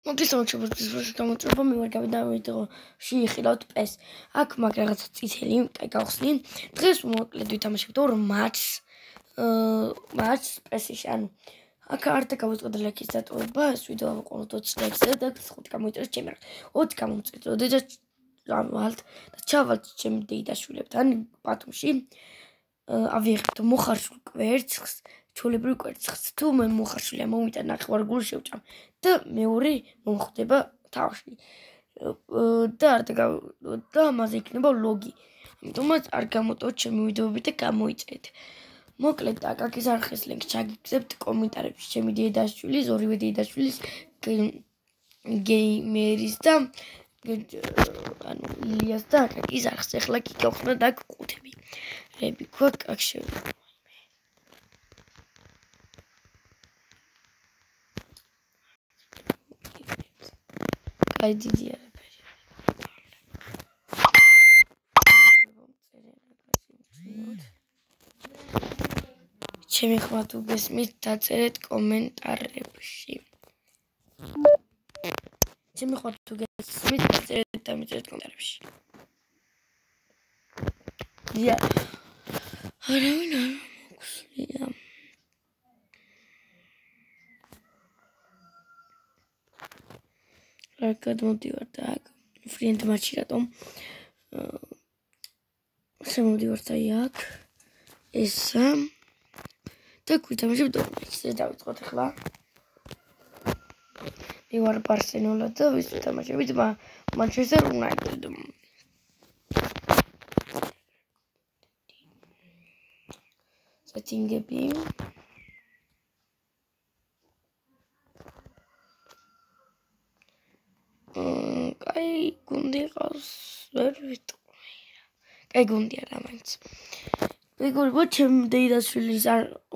მოგესალმებით შეფასების გამოწვევა მე ვარ გავიდა ვიდეო შეიხილავთ PES აქ მაგ რაღაც წითელი კაი გავხსნი დღეს მოკლედ ვითამაშებთ ორ მატჩს PES-ში ანუ აქ არ დავიწყოთ ლექის დატოვება ეს ვიდეო ავყუროთ 20 ლექსზე და 5 გამოიწერეთ ჩემი რაღაც 20 გამომწერეთ და ჩავალთ და ჩავალთ ჩემი დეიდაშვილებთან ბათუმში ავიღებთ მოხარშულ კვერცხს ჩოლებრივ კვერცხს თუ მე მოხარშული მომიტან ნახევარგული შევჭამ და მეორე მომხვდება თავში და და ამაზე იქნება ლოგი ამიტომაც არ გამოტოვოთ ჩემი ვიდეოები და გამოიწერეთ მოკლედ აკაკის არხის ლინკს ჩაგიგზავნებთ კომენტარებში ჩემი დედაშვილის ორივე დედაშვილის გეიმერის და ანუ ილიას და აკაკის არხს ახლა კი გავხსნა და გყუთები რები გვაქვს აქ შევიდეთ აი დიდი არაფერი ჩემი ხმა თუ გესმით დაწერეთ კომენტარებში ჩემი ხმა თუ გესმით დაწერეთ კომენტარებში ია არავინ არ მოგვსვლია რაკად მოდივარ და აქ ფრიენდ მატჩი რატომ შემოდივარ და აქ ესა და გვიტამაშებ დომინიკს დავიწყოთ ახლა მე ვარ ბარსელონა და ვის ვიტამაშებით მანჩესტერ იუნაიტედ სეტინგები კაი გუნდი ყავს ვერ ვიტყვი კაი გუნდია რა მაინც მეგობრებო ჩემი დედაშვილის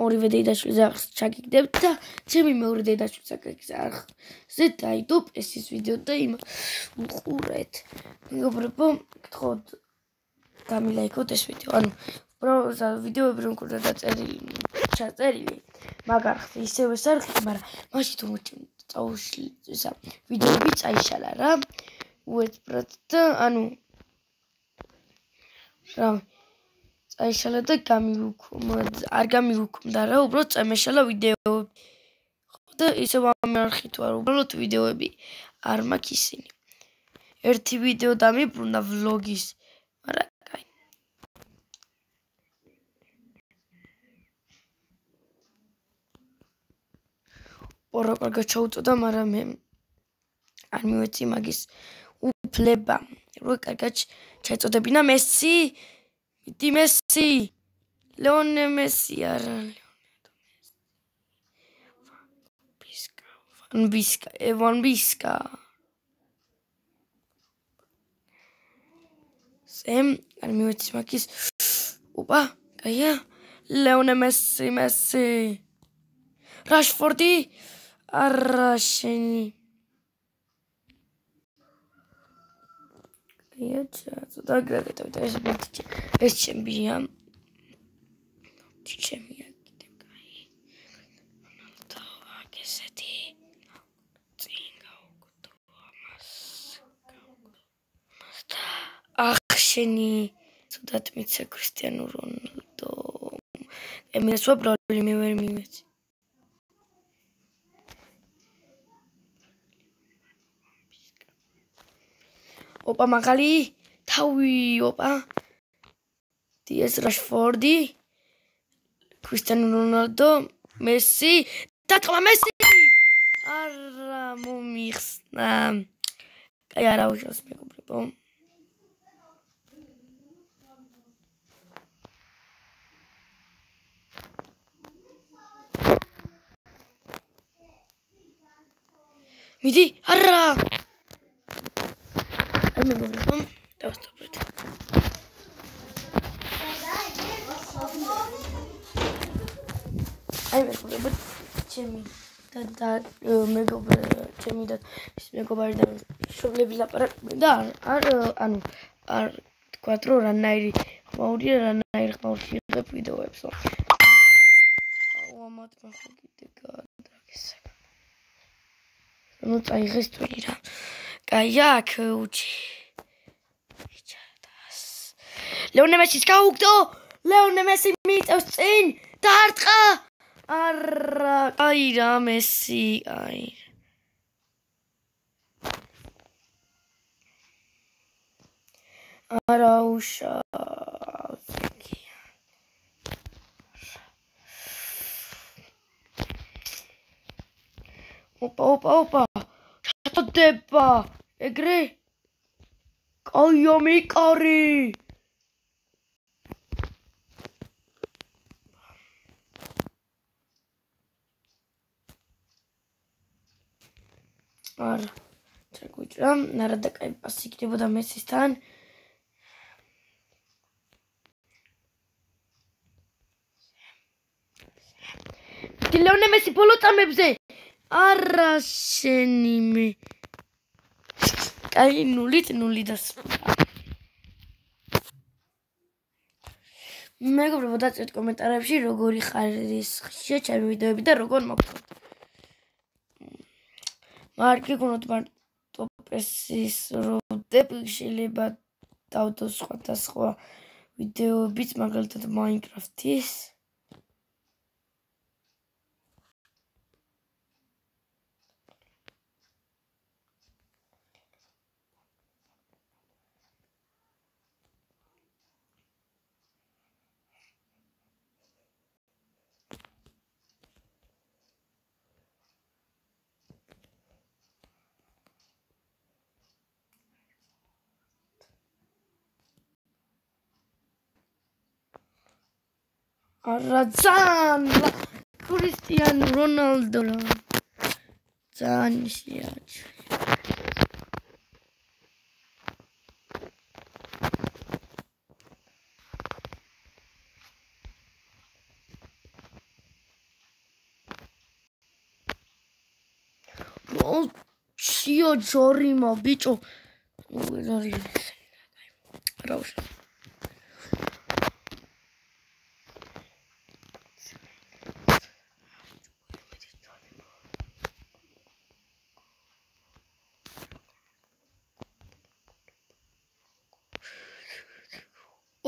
ორივე დედაშვილის არხს ჩაგიგდებთ და ჩემი მეორე დედაშვილის არხზე დაიდო PES-ის ვიდეო და იმ უყურეთ მეგობრებო გთხოვთ გამილაიქოთ ეს ვიდეო ანუ უბრალოდ ვიდეოები რომ გქონდა ჩაწერილი მაგ არხზე ისევე არხი მაგრამ მაშინ თუ წაუშლისა ვიდეოები წაიშალა რა უეცბრად და ანუ რა წაიშალა და არ გამივუქმდა რა უბრალოდ წამეშალა ვიდეოები და ისევ ამ არხით ვარ უბრალოდ ვიდეოები არ მაქვს ისინი ერთი ვიდეო დამიბრუნდა ვლოგის მაგრამ კაი პორო კარგად ჩაუწოდა მაგრამ მე არ მივეცი მაგის უფლება რო კარგად ჩაეწოდებინა მესი მიდი მესი ლეონე მესი არა ვან ბისკა სემ არ მივეცი მაგის ოპა კაია ლეონე მესი რაშფორდი არაშენი და გაგეთოთ ეს ჩემია ჩემია კიდე კაი რონალდო აგესეთი წინ გაუგდო ამას ახშენი ცუდად მიცე კრისტიანო რონალდო ემეს უბრალოდ მე ვერ მივეცი ოპა მაგალი თავი ოპა დიეს რაშფორდი კრისტიანო რონალდო მესი დატყმა მესი არა მომიხსნა კაი არა უშავს მეგობრებო მიდი არა მეგობრებო დავსტოპეთ აი მეგობრებო ჩემი და მეგობრებო ჩემი და ის მეგობარი და შობლების ლაპარაკობენ და ანუ არ თქვათ რომ რანაირი ხმაურია რანაირი ხმაურში იღებ ვიდეოებს აუ ამათ მახო კიდე გადაგესა ну წაიღეს თვალი რა კაია ქუჩი ლეონე მესის გაუგდო ლეონე მესი მიწევს წინ დაარტყა არა აი რა მესი აი არა უშავს ოპა შატდება ეგრე კაია მიკარი არა ჩაგვიჭრა ნარადა კაი პასი იქნებოდა მესისთან ლეონე მესი ბოლო წამებზე არა შენი მე კაი 0-0 დასრულდა მეგობრებო დაწვით კომენტარებში როგორი ხარისხია ჩემი ვიდეოები და როგორ მოგწონთ მარკი გქონოთ მარტო პრესის როდებ შეიძლება დავდო სხვა ვიდეოებიც მაგალითად მაინკრაფტის არა ძალიან კრისტიანო რონალდო რა ძალიან შეაჩვენა შიო ჯორიმა ბიჭო რაუშ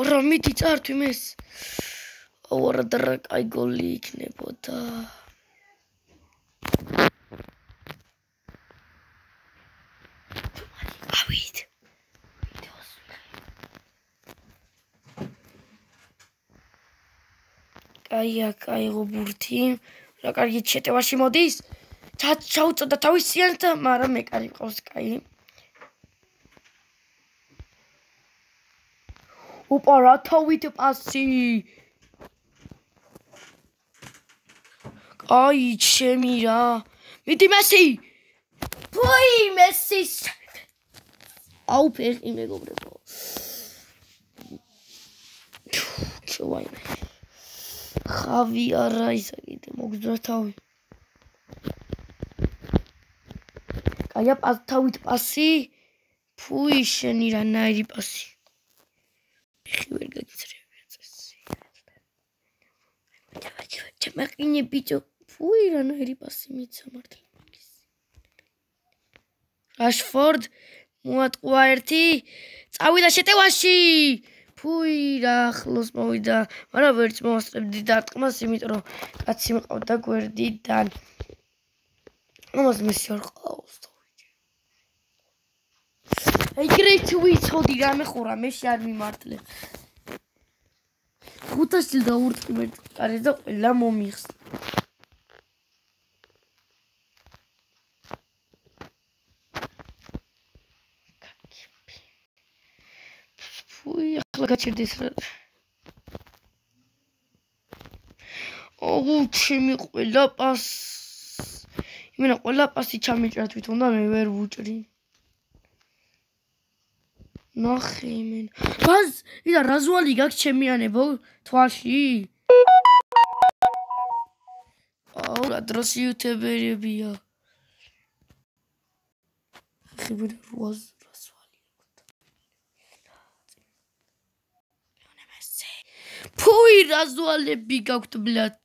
ორა მიდი წართვი მეს ორა და კაი გოლი იქნებოდა ავით კაი ღობურთი რა კარგი შეტევაში მოდის ჩაუწოდა თავისიანს და მაგრამ მეკარი ყავს კაი ოპა რა თავით პასი აი ჩემი რა მიდი მესი ფუი მესის აუ ფეხი მეგობრებო ჩოვაი ხავი არა ისა კიდე მოგძრა თავი კაია თავით პასი ფუი შენი რანაირი პასი ვერ გაგიწრებია წესი ჩემაკინე ბიჭო ფუი რანაირი პასი მიცა მართლა მაგის რაშფორდ მოატყვა ერთი წავიდა შეტევაში ფუი რა ახლოს მოვიდა მაგრამ ვერც მოასწრებდი დარტყმას იმიტომ რომ კაცი მყავდა გვერდიდან ამას მესი არ ყავს ეგრე ვიცოდი რამე ხურა მე არ მიმართლე 500 წელი დაურტყი მერტყარი და ყველა მომიხსნა ფუი ახლა გაჩერდეს რა ოუ ჩემი ყველა იმენა ყველა პასი ჩამიჭრა თვითონ და მე ვერ ვუჭრი ნახე იმენ იდა რაზვალი გაქვს ჩემიანებო თვალში აუ რა დროს იუთუბერებია ხიბერ რაზვალი ფუი რაზვალები გაქვთ ბლად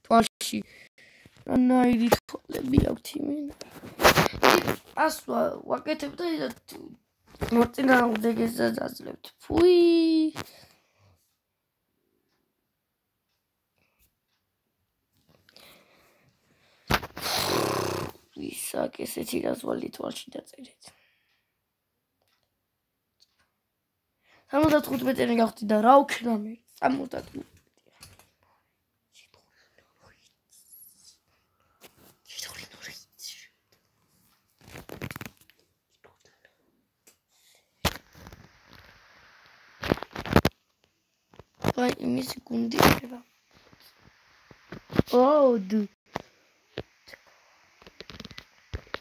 თვალში რანაირი თვალები აქვთ იმენ ასვა ვაკეთებ და მოწინა უდეგეს დაძლებთ. ფუი. ვისაკ ესეთი გასვალი თვალში დაწერეთ. 75-იანი გავხდი და რა ვქნა მე? 75. Vai, mi secondi. Oh, du.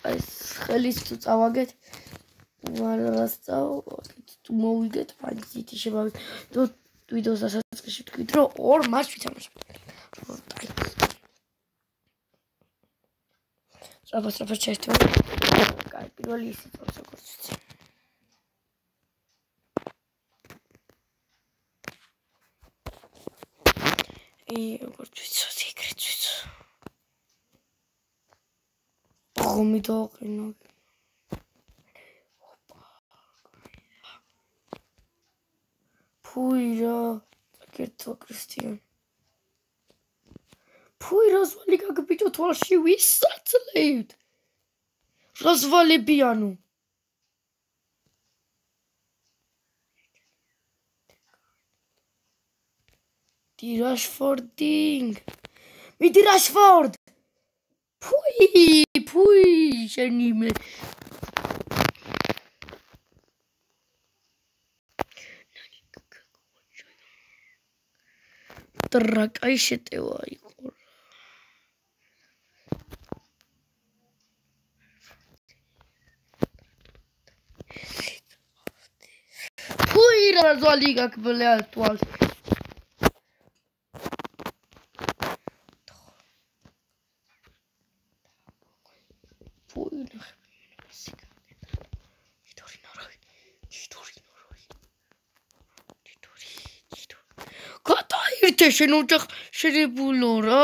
ეს ხელის თუ წავაგეთ ვარას თუ მოვიგეთ მაინც ითი შევავით თუ ვიდეოს დასაწყისში თქვით რომ ორ მატჩს ვითამაშებთ სწრაფად შეერთო კაი პირველი ისიც როგორც ვიცი როგორც ვიცი ეგრეთ ვიცი Pomidorino. Puira, კეთო კრისტიან. Puira ზვალი გაგბიჭო თვალში ვისაცლებთ. რაზვალებიანო. tirashfording. მიდი რაშფორდ. Pui, შენი მე. ტრაკაი შეტევა იყო. Pui რა ზვალი გაკბლეა თვალში. შენ ოჯახ შელებულო რა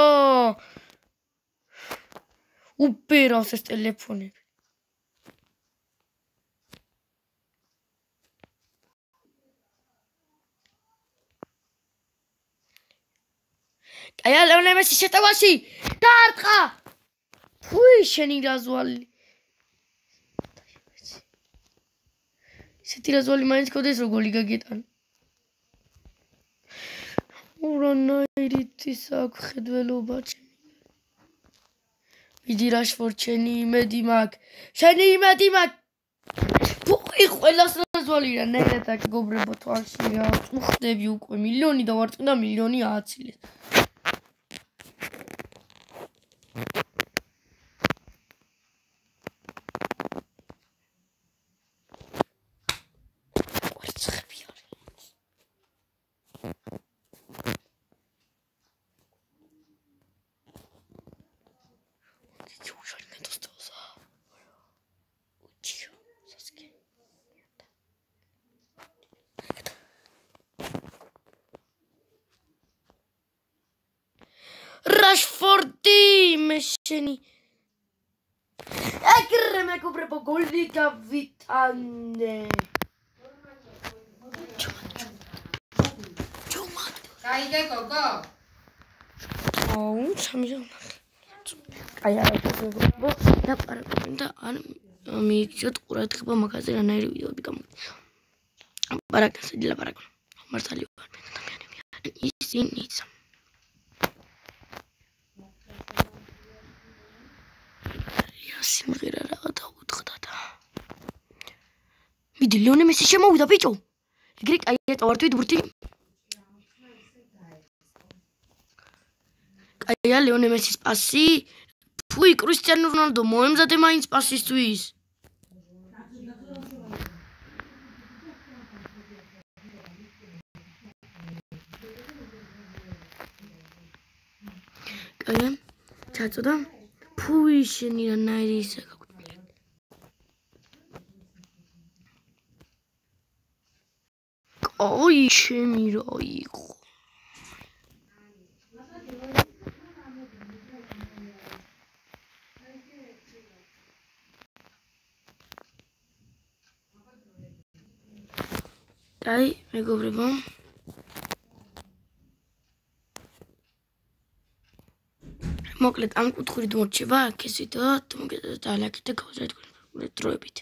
უპერავს ეს ტელეფონები კაია ლეონემესი შეტევაში დაარტყა ფუი შენი რაზვალი ესეთი რაზვალი მაინც გქონდეს რო გოლი გაგეტანა ურანაირით აქ ხედველობა ჩემი მიდი რაშფორდ შენი იმედი მაქვს ფუი ყველას რაზვალი რა ნერეთ აქ გობრებო თვალში რა უხდები უკვე მილიონი დავარწმუნდა მილიონი ააცილეს Rashfordi მეშენი ეგრე მეგობრებო გოლი გავიტანე გაიგე გოგო აუ სამიზონა აი არა გოგო დაპარაკობენ და ან მიიქცეთ ყურადღება მაგაზე რანაირი ვიდეოები გამოვიდა პარაკასი ლაპარაკო მართალი ვარ მე ადამიანები ისინიც სიმღერა რა დაუთხდა და მიდი ლეონემესი შემოვიდა ბიჭო ეგრე კაია წავარდვით ბურთი კაია ლეონემესის პასი ფუი კრისტიანო რონალდო მოემზადე მაინც პასისთვის კაია ჩაწოდა ფუი შენი რანაირი ისე გაგვიყვი ოი ჩემი რა იყო კაი, მეგობრებო. მოკლედ ამ კუთხური მორჩება აქ ეს ვიდეო, თუ მოგეწონათ ლაიქით და გავუზარდეთ დროებით.